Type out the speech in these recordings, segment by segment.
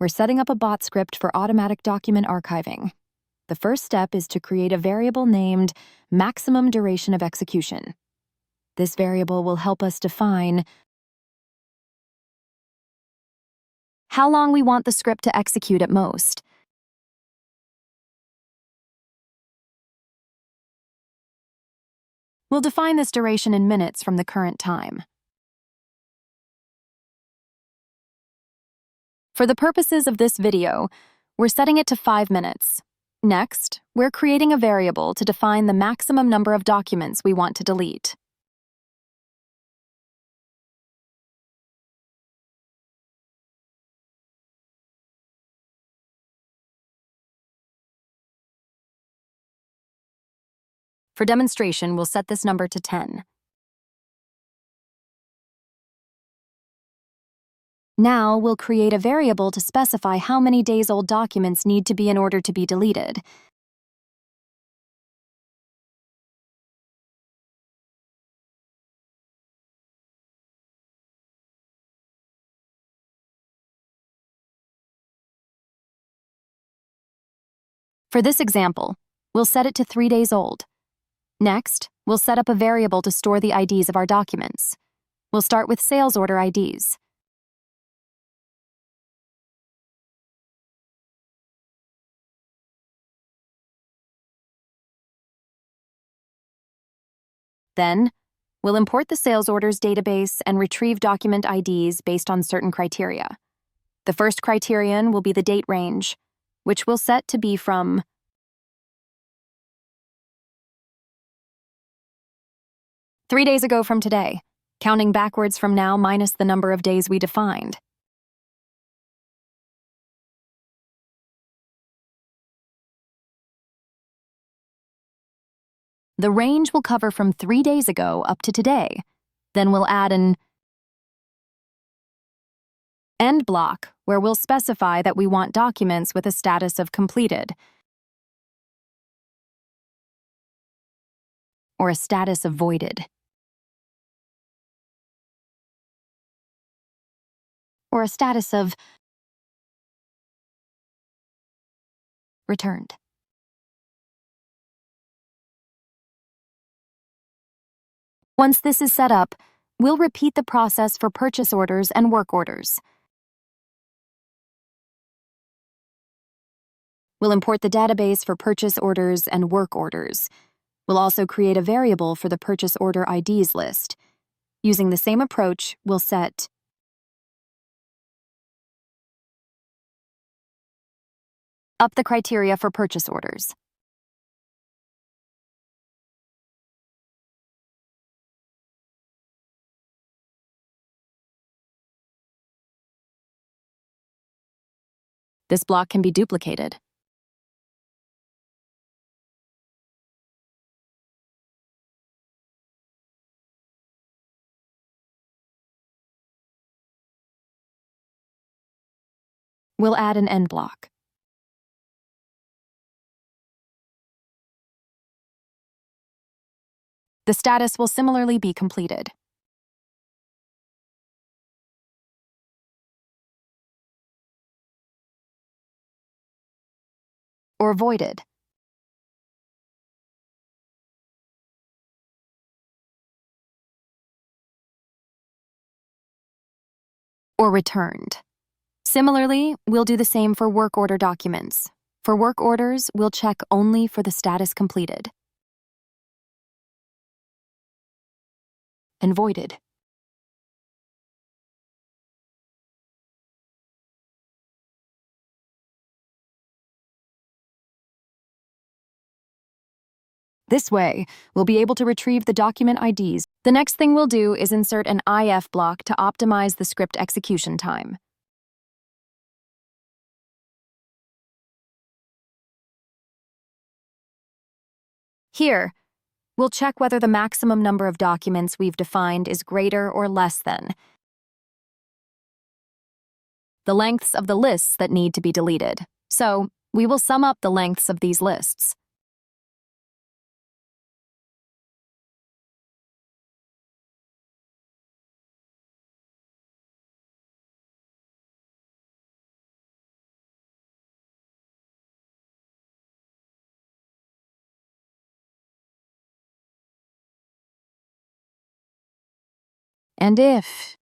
we're setting up a bot script for automatic document archiving. The first step is to create a variable named maximum duration of execution. This variable will help us define how long we want the script to execute at most. We'll define this duration in minutes from the current time. For the purposes of this video, we're setting it to 5 minutes. Next, we're creating a variable to define the maximum number of documents we want to delete. For demonstration, we'll set this number to 10. Now, we'll create a variable to specify how many days-old documents need to be in order to be deleted. For this example, we'll set it to 3 days old. Next, we'll set up a variable to store the IDs of our documents. We'll start with sales order IDs. Then, we'll import the sales orders database and retrieve document IDs based on certain criteria. The first criterion will be the date range, which we'll set to be from 3 days ago from today, counting backwards from now minus the number of days we defined. The range will cover from 3 days ago up to today. Then we'll add an end block where we'll specify that we want documents with a status of completed or a status of voided or a status of returned. Once this is set up, we'll repeat the process for purchase orders and work orders. We'll import the database for purchase orders and work orders. We'll also create a variable for the purchase order IDs list. Using the same approach, we'll set up the criteria for purchase orders. This block can be duplicated. We'll add an end block. The status will similarly be completed. Or voided. Or returned. Similarly, we'll do the same for work order documents. For work orders, we'll check only for the status completed and voided. This way, we'll be able to retrieve the document IDs. The next thing we'll do is insert an if block to optimize the script execution time. Here, we'll check whether the maximum number of documents we've defined is greater or less than the lengths of the lists that need to be deleted. So, we will sum up the lengths of these lists. And if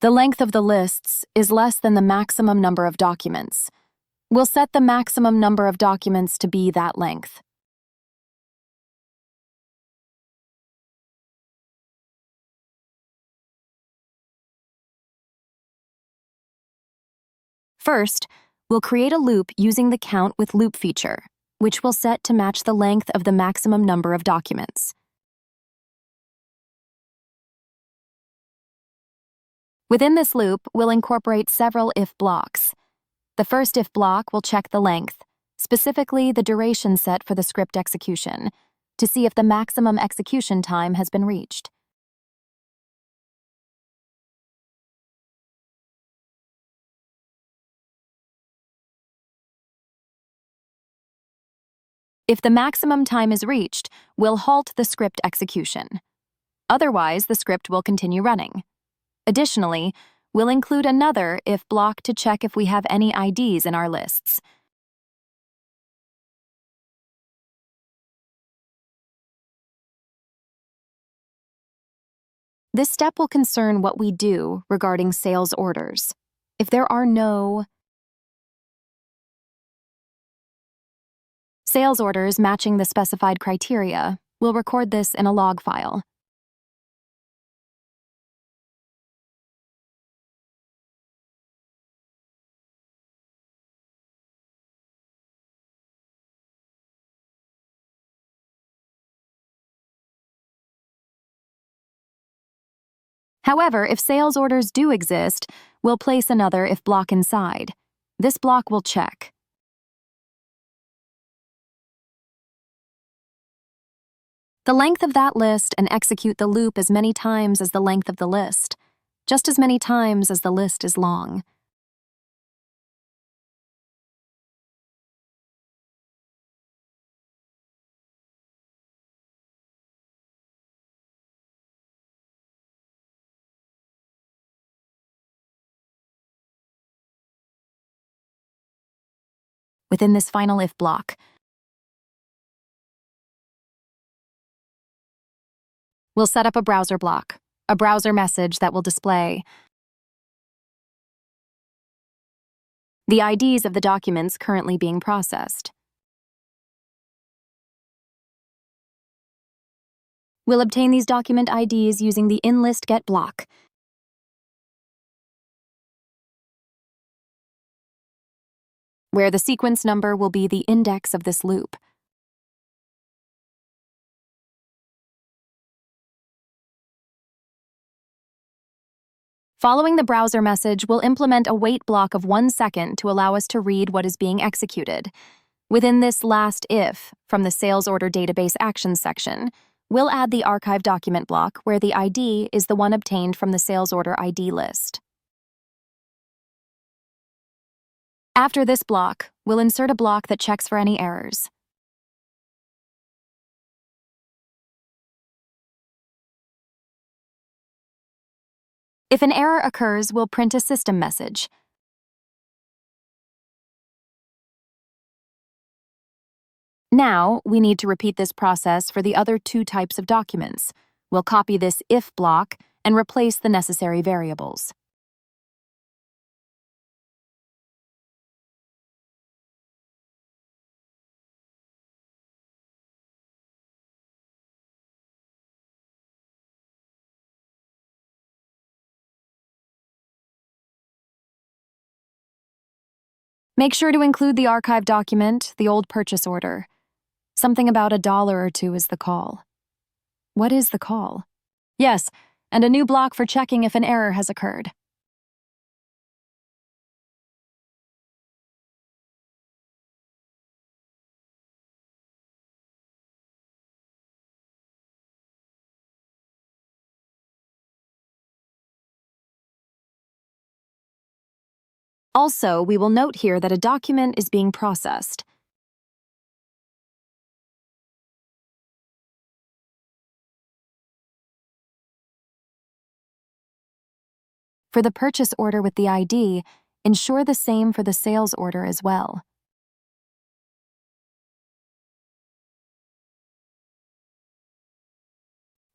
the length of the lists is less than the maximum number of documents, we'll set the maximum number of documents to be that length. First, we'll create a loop using the count with loop feature, which we'll set to match the length of the maximum number of documents. Within this loop, we'll incorporate several if blocks. The first if block will check the length, specifically the duration set for the script execution, to see if the maximum execution time has been reached. If the maximum time is reached, we'll halt the script execution. Otherwise, the script will continue running. Additionally, we'll include another if block to check if we have any IDs in our lists. This step will concern what we do regarding sales orders. If there are no sales orders matching the specified criteria, we'll record this in a log file. However, if sales orders do exist, we'll place another if block inside. This block will check. The length of that list and execute the loop as many times as the length of the list, just as many times as the list is long. Within this final if block, we'll set up a browser block, a browser message that will display the IDs of the documents currently being processed. We'll obtain these document IDs using the inListGet block. Where the sequence number will be the index of this loop. Following the browser message, we'll implement a wait block of 1 second to allow us to read what is being executed. Within this last if, from the sales order database actions section, we'll add the archive document block where the ID is the one obtained from the sales order ID list. After this block, we'll insert a block that checks for any errors. If an error occurs, we'll print a system message. Now, we need to repeat this process for the other 2 types of documents. We'll copy this if block and replace the necessary variables. Make sure to include the archive document, the old purchase order. Something about $1 or 2 is the call. What is the call? Yes, and a new block for checking if an error has occurred. Also, we will note here that a document is being processed. For the purchase order with the ID, ensure the same for the sales order as well.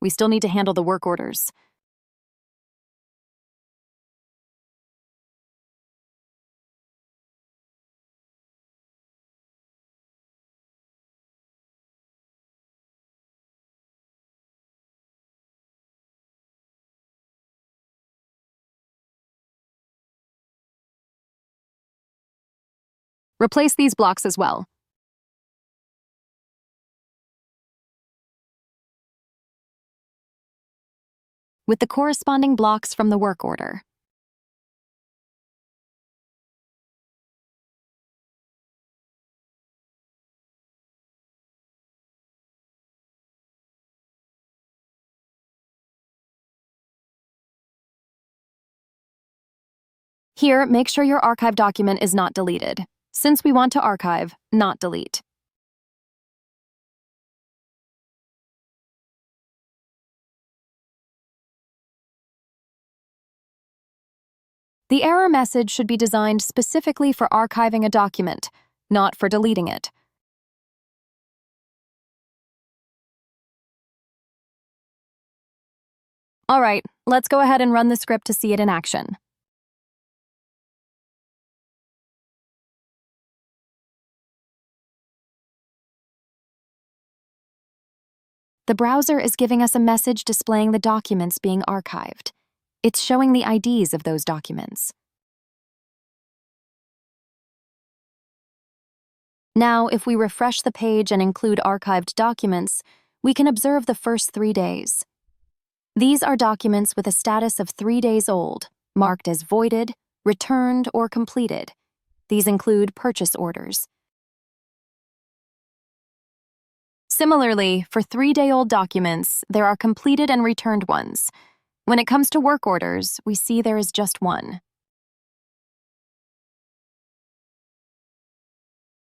We still need to handle the work orders. Replace these blocks as well. With the corresponding blocks from the work order. Here, make sure your archive document is not deleted, since we want to archive, not delete. The error message should be designed specifically for archiving a document, not for deleting it. All right, let's go ahead and run the script to see it in action. The browser is giving us a message displaying the documents being archived. It's showing the IDs of those documents. Now, if we refresh the page and include archived documents, we can observe the first 3 days. These are documents with a status of 3 days old, marked as voided, returned, or completed. These include purchase orders. Similarly, for 3-day-old documents, there are completed and returned ones. When it comes to work orders, we see there is just one.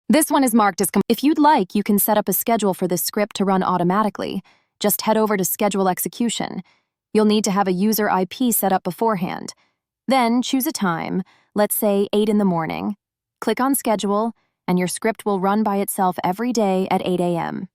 This one is marked as If you'd like, you can set up a schedule for this script to run automatically. Just head over to Schedule Execution. You'll need to have a user IP set up beforehand. Then choose a time, let's say 8 in the morning. Click on Schedule, and your script will run by itself every day at 8 a.m.